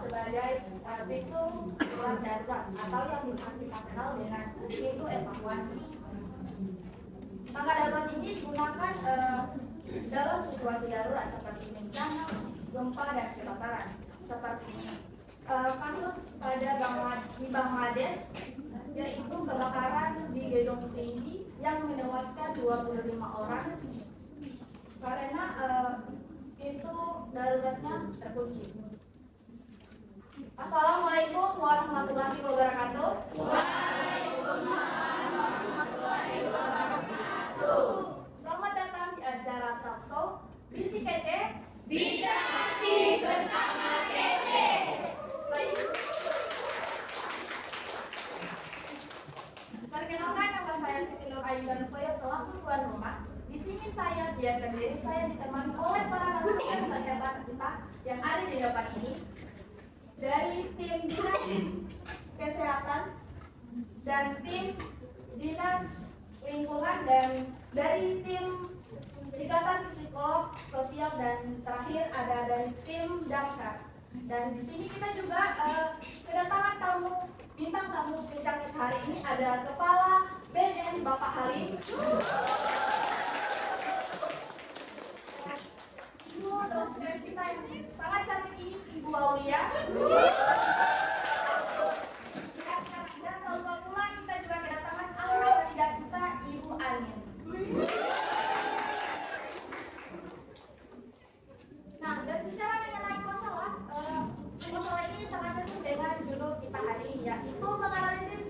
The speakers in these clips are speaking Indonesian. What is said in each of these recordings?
sebagai pintu keluar darurat atau yang bisa kita kenal dengan pintu evakuasi. Tangga darurat ini digunakan dalam situasi darurat seperti bencana, gempa, dan kebakaran. Seperti kasus pada di Bangladesh, yaitu kebakaran di gedung tinggi yang menewaskan 25 orang karena pintu daruratnya terkunci. Assalamualaikum warahmatullahi wabarakatuh. Waalaikumsalam warahmatullahi wabarakatuh. Selamat datang di acara talk show Bisi Kece Bisa Kasih Bersama Kece. Baik. Perkenalkan, nama saya Siti Nur Ayu Ganupoyo selaku tuan rumah. Di sini saya ditemani oleh para narasumber terhebat kita yang ada di depan ini dari tim dinas kesehatan dan tim dinas lingkungan dan dari tim ikatan psikolog sosial dan terakhir ada dari tim damkar. Dan di sini kita juga kedatangan bintang tamu spesial kita hari ini ada Kepala BNN Bapak Halim. Dan kita ini sangat cantik ini Ibu Aulia. Dan tanpa pula kita juga kedatangan alumni kandidat kita Ibu Anin. Nah, dan bicara mengenai masalah ini sangat cocok dengan judul kita hari ini, yaitu menganalisis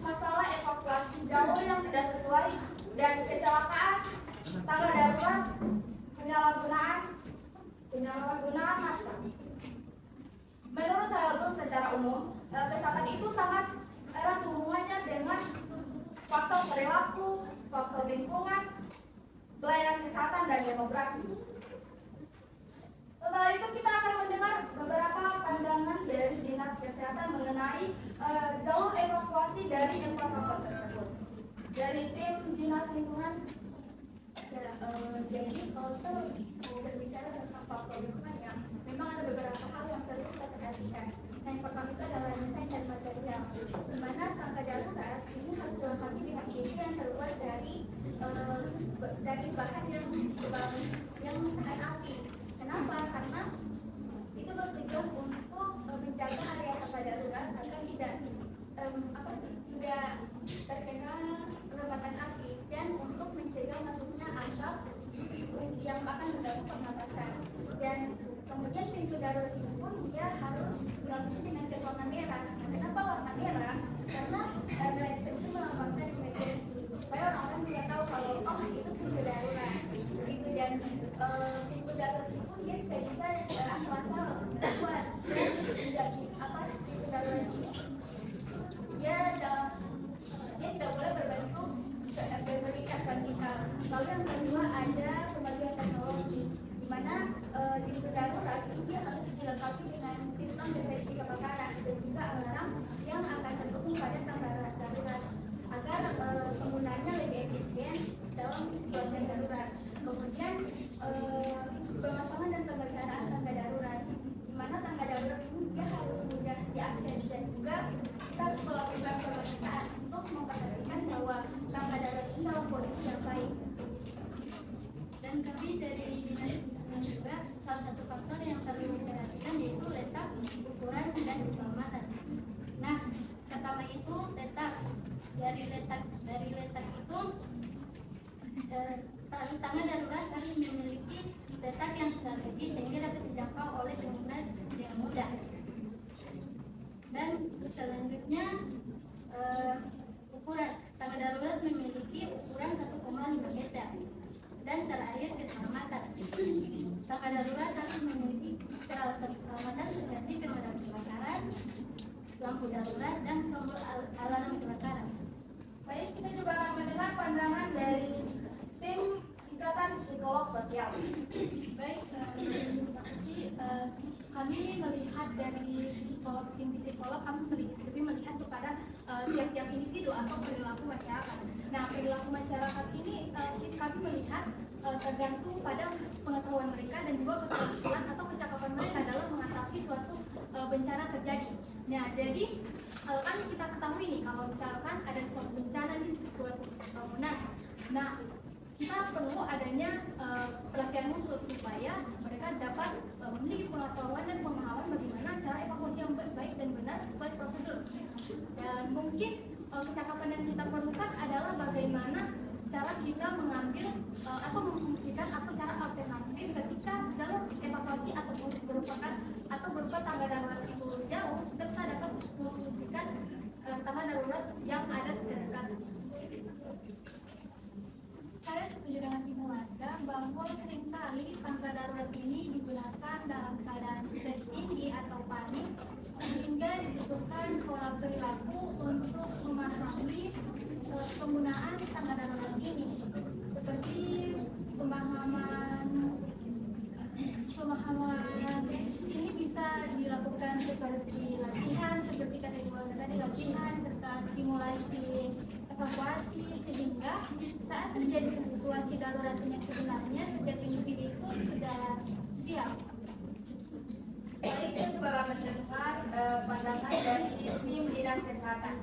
masalah evakuasi jalur yang tidak sesuai dan kecelakaan, tangga darurat, penyalahgunaan massa. Menurut Hairul secara umum, kesehatan itu sangat erat hubungannya dengan faktor perilaku, faktor lingkungan, pelayanan kesehatan, dan demografi. Setelah itu kita akan mendengar beberapa pandangan dari Dinas Kesehatan mengenai jalur evakuasi dari empat faktor tersebut. Dari tim Dinas Lingkungan, jadi kalau kita mau berbicara tentang faktor lingkungan ya, memang ada beberapa hal yang perlu kita perhatikan. Nah, yang pertama itu adalah desain dan material, di mana tangga darurat ini harus dilengkapi dengan ide yang terbuat dari bahan yang tahan api. Kenapa? Karena itu bertujuan untuk menjaga area tangga darurat agar tidak terkena lembatan api dan untuk mencegah masuknya asap yang akan mengganggu pernapasan. Dan kemudian pintu darurat ini pun dia harus dilapisi dengan cat warna merah. Nah, kenapa warna merah? Karena nilai itu melambangkan emergency supaya orang-orang juga tahu kalau itu pintu darurat. Begitu. Dan pintu darurat itu dia tidak bisa asal-asal dibuat. Dan pintu darurat ini dia tidak boleh berbentuk vertikal. Lalu yang kedua ada kemajuan teknologi, di mana pintu darurat ini dia harus dilengkapi dengan sistem deteksi kebakaran dan juga alarm yang akan terhubung pada tangga darurat agar penggunaannya lebih efisien dalam situasi darurat. Kemudian pemasangan dan pemeliharaan tangga darurat, di mana tangga darurat ini dia harus mudah diakses dan juga kita harus melakukan pemeriksaan untuk memastikan bahwa tangga darurat ini dalam kondisi yang baik. Dan kami dari Dinas Lingkungan juga salah satu faktor yang perlu diperhatikan yaitu letak, ukuran, dan keselamatan. Nah, pertama itu letak. Dari letak itu tangga darurat harus memiliki letak yang strategis sehingga dapat dijangkau oleh pengguna dengan mudah. Dan selanjutnya ukuran tangga darurat memiliki ukuran 1,5 meter. Dan terakhir keselamatan. Tangga darurat harus memiliki peralatan keselamatan seperti pemadam kebakaran, lampu darurat, dan tombol alarm kebakaran. Baik, kita juga akan mendengar pandangan dari tim ikatan psikolog sosial. Baik, terima kasih. Kami melihat dari tim psikolog, kami lebih melihat kepada tiap-tiap individu atau perilaku masyarakat. Nah, perilaku masyarakat ini kami melihat tergantung pada pengetahuan mereka dan juga keterampilan atau kecakapan mereka dalam mengatasi suatu bencana terjadi. Nah, jadi kan kita ketahui nih kalau misalkan ada suatu bencana di suatu bangunan. Nah, kita perlu adanya pelatihan khusus supaya mereka dapat memiliki pengetahuan dan pemahaman bagaimana cara evakuasi yang baik dan benar sesuai prosedur. Dan mungkin kecakapan yang kita perlukan adalah bagaimana cara kita mengambil atau memfungsikan atau cara alternatif ketika dalam evakuasi atau berupa tangga darurat itu jauh, kita bisa dapat memfungsikan tangga darurat yang ada di dekat. Saya setuju dengan Ibu Mada bahwa seringkali tangga darurat ini digunakan dalam keadaan stres tinggi atau panik, sehingga dibutuhkan pola perilaku untuk memahami penggunaan tangga darurat ini, seperti pemahaman ini bisa dilakukan seperti latihan, seperti kata Ibu tadi, latihan serta simulasi evakuasi, sehingga saat terjadi situasi darurat yang sebenarnya setiap individu itu sudah siap. Baik, kita coba mendengar pandangan dari tim dinas kesehatan.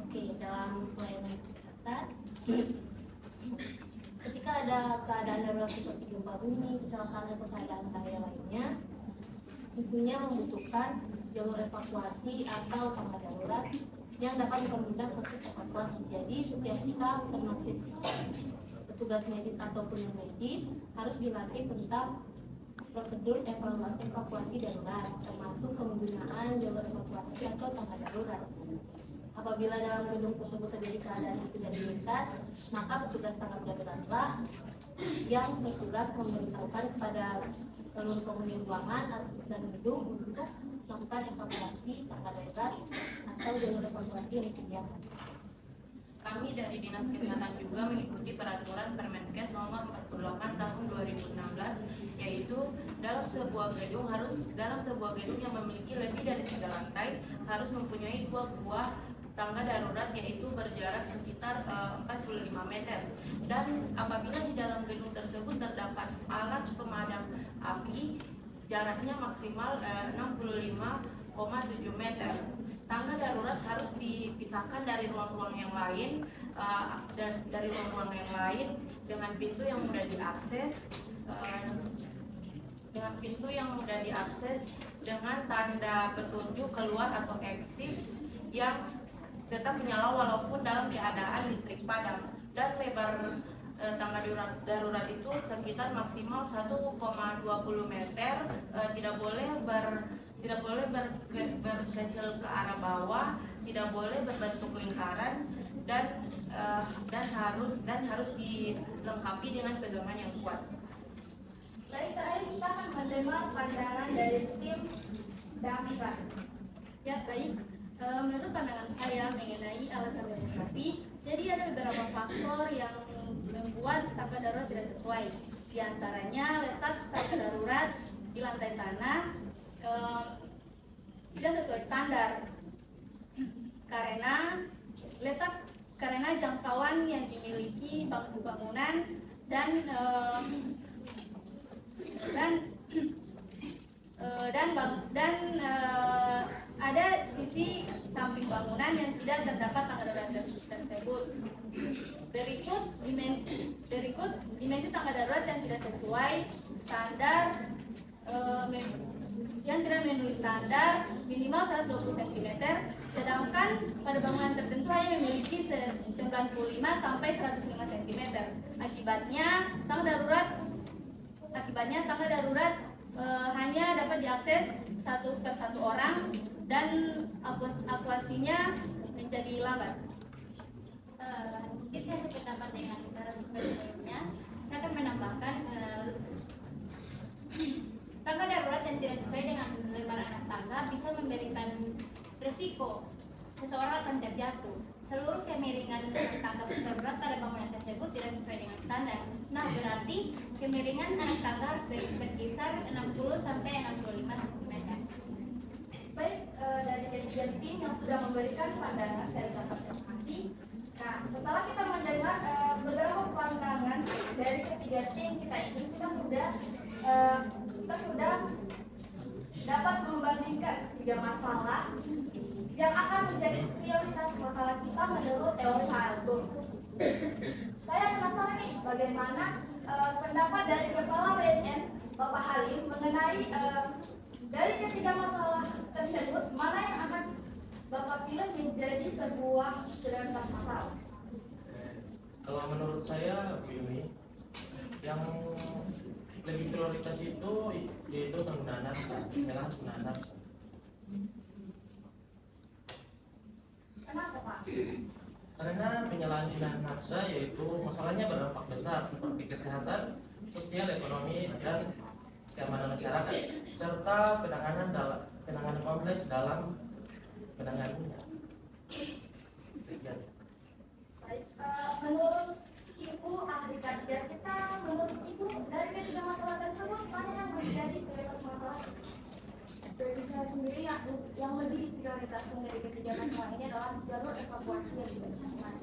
Oke, dalam pelayanan kesehatan, ketika ada keadaan darurat seperti gempa bumi, kecelakaan atau keadaan bahaya lainnya, tentunya membutuhkan jalur evakuasi atau tangga darurat yang dapat mempermudah proses evakuasi. Jadi setiap staff termasuk petugas medis ataupun non medis harus dilatih tentang prosedur evakuasi darurat, termasuk penggunaan jalur evakuasi atau tangga darurat. Apabila dalam gedung tersebut terjadi keadaan yang tidak diinginkan, maka petugas tanggap daruratlah yang bertugas memberitahukan kepada seluruh penghuni ruangan dan gedung untuk melakukan evakuasi tangga darurat atau jalur evakuasi yang disediakan. Kami dari Dinas Kesehatan juga mengikuti peraturan Permenkes nomor 48 tahun 2016, yaitu dalam sebuah gedung yang memiliki lebih dari 3 lantai harus mempunyai 2 buah tangga darurat, yaitu berjarak sekitar 45 meter. Dan apabila di dalam gedung tersebut terdapat alat pemadam api, jaraknya maksimal 65,7 meter. Tangga darurat harus dipisahkan dari ruang-ruang yang lain dengan pintu yang mudah diakses dengan tanda petunjuk keluar atau exit yang tetap menyala walaupun dalam keadaan listrik padam. Dan lebar tangga darurat itu sekitar maksimal 1,20 meter, tidak boleh berkecil ke arah bawah, tidak boleh berbentuk lingkaran, dan harus dilengkapi dengan pegangan yang kuat. Baik, terakhir kita akan mendengar pandangan dari tim damkar. Ya, baik. Menurut pandangan saya mengenai alasan melengkapi, jadi ada beberapa faktor yang membuat tangga darurat tidak sesuai. Di antaranya letak tangga darurat di lantai tanah tidak sesuai standar karena jangkauan yang dimiliki bangku bangunan dan ada sisi samping bangunan yang tidak terdapat tangga darurat tersebut. Berikut dimensi tangga darurat yang tidak sesuai standar, yang tidak memenuhi standar minimal 120 cm, sedangkan pada bangunan tertentu hanya memiliki 95 sampai 105 cm. Akibatnya tangga darurat hanya dapat diakses satu per satu orang dan evakuasinya menjadi lambat. Mungkin saya sependapat dengan narasumber sebelumnya. Saya akan menambahkan tangga darurat yang tidak sesuai dengan lebar anak tangga bisa memberikan risiko seseorang akan terjatuh. Seluruh kemiringan tangga darurat pada bangunan tersebut tidak sesuai dengan standar. Nah, berarti kemiringan anak tangga harus berkisar 60 sampai 65 cm. Baik, dari tim yang sudah memberikan pandangan, saya ucapkan terima kasih. Nah, setelah kita mendengar beberapa pandangan dari ketiga tim kita ini, kita sudah dapat membandingkan 3 masalah yang akan menjadi prioritas masalah kita menurut teori Haltung. Saya penasaran nih bagaimana pendapat dari Kepala BNN Bapak Halim mengenai dari ketiga masalah tersebut mana yang akan Bapak pilih menjadi sebuah prioritas masalah. Kalau menurut saya begini, yang lebih prioritas itu yaitu penggunaan nafsa, penyalahan penggunaan nafsa. Kenapa Pak? Karena penyalahan penggunaan nafsa yaitu masalahnya berdampak besar seperti kesehatan, sosial, ekonomi, dan keamanan masyarakat, serta penanganan kompleks dalam penanganannya. Baik, menurut Ibu ahli kajian kita, menurut Ibu dari ketiga masalah tersebut mana yang menjadi prioritas masalah? Dari saya sendiri yang lebih prioritaskan dari ketiga masalah ini adalah jalur evakuasi yang tidak sesuai.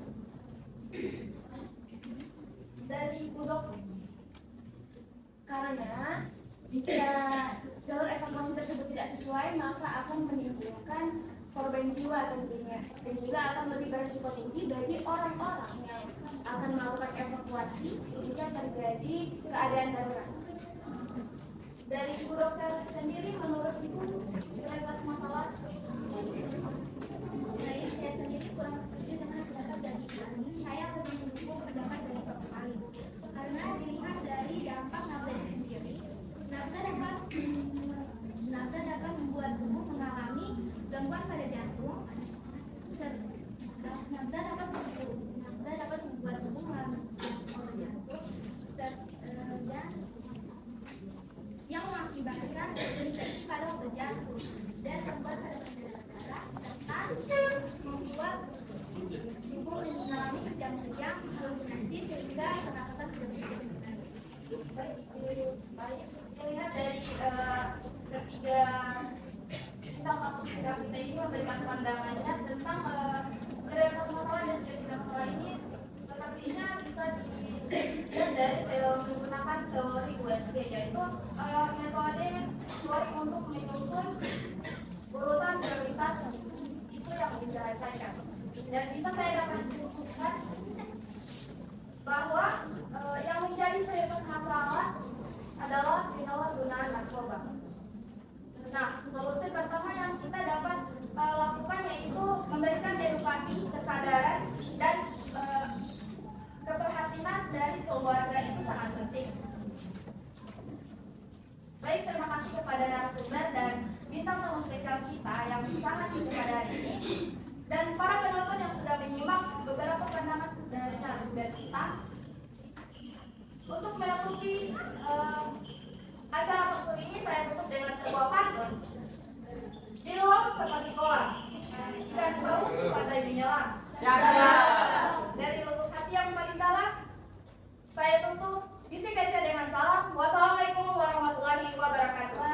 Dari Ibu Dok, Karena jika jalur evakuasi tersebut tidak sesuai, maka akan menimbulkan korban jiwa tentunya, dan juga akan lebih berisiko tinggi bagi orang-orang yang akan melakukan evakuasi jika terjadi keadaan darurat. dari Ibu Dokter sendiri, menurut Ibu prioritas masalah? Saya sendiri kurang setuju dengan pendapat dari kami. Saya lebih mendukung pendapat dari Bapak Halim. Karena dilihat dari dampak nafsa itu sendiri, nafsa dapat membuat tubuh mengalami gangguan pada jantung. Nafsa dapat membuat tubuh mengalami gangguan pada jantung dan yang mengakibatkan infeksi pada otot jantung dan membuat pada darah serta membuat tubuh mengalami kejang-kejang halusinasi sehingga pernafasan tidak bisa dikendalikan. Baik, dilihat dari ketiga bintang tamu kita ini memberikan pandangannya tentang prioritas masalah dan ketiga masalah ini sepertinya bisa dilihat dari menggunakan teori USG, yaitu metode teori untuk menyusun urutan prioritas isu yang diselesaikan. Dan bisa saya dapat simpulkan bahwa yang menjadi prioritas masalah adalah penyalahgunaan narkoba. Nah, solusi pertama yang kita dapat lakukan yaitu memberikan edukasi, kesadaran, dan keperhatian dari keluarga itu sangat penting. Baik, terima kasih kepada narasumber dan bintang tamu spesial kita yang sangat berbahagia hari ini, dan para penonton yang sudah menyimak beberapa pandangan dari narasumber kita. Untuk menutupi acara talkshow ini, saya tutup dengan sebuah pantun. Di luar seperti kolam, ikan baus pandai menyelam. Jaga. Dari lubuk hati yang paling dalam, saya tutup. Bisik kece dengan salam. Wassalamualaikum warahmatullahi wabarakatuh.